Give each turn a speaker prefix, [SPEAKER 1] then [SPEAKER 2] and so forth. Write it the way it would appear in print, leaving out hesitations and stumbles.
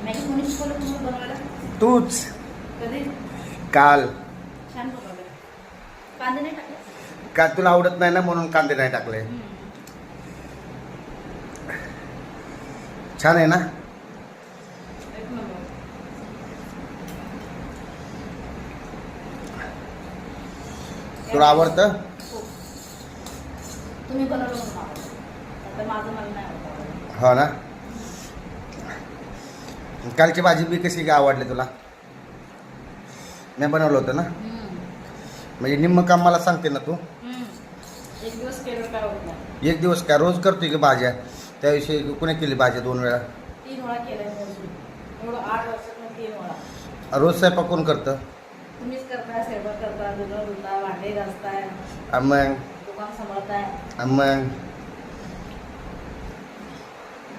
[SPEAKER 1] Maggi कोणी शिकवलं तुम्हाला बनवायला?
[SPEAKER 2] तूच.
[SPEAKER 1] कधी?
[SPEAKER 2] काल.
[SPEAKER 1] छान बनवलं. कांदे नाही टाकले?
[SPEAKER 2] का तुला आवडत नाही ना म्हणून कांदे नाही टाकले. छान आहे ना?
[SPEAKER 1] एक नंबर.
[SPEAKER 2] तुला आवडतं?
[SPEAKER 1] हो. तुम्ही बनवलं म्हणून आवडतं. आता माझं मला नाही आवडतं.
[SPEAKER 2] हो ना. कालची भाजी बी कशी काय आवडली तुला? मी बनवलं होतं ना. म्हणजे निम्म काम मला सांगते ना तू.
[SPEAKER 1] एक दिवस केलं काय होत नाही.
[SPEAKER 2] एक दिवस काय रोज करतोय की भाज्या? त्याविषयी कुणी केली भाजी 2 वेळा?
[SPEAKER 1] 3 वेळा केलंय मोजून. एवढं 8 वर्षात 3 वेळा.
[SPEAKER 2] रोज स्वयंपाक कोण करतं?
[SPEAKER 1] तुम्हीच करताय, स्वयंपाक करता, धुणं धुता, भांडे घासताय,
[SPEAKER 2] मग
[SPEAKER 1] दुकान सांभाळताय.
[SPEAKER 2] मग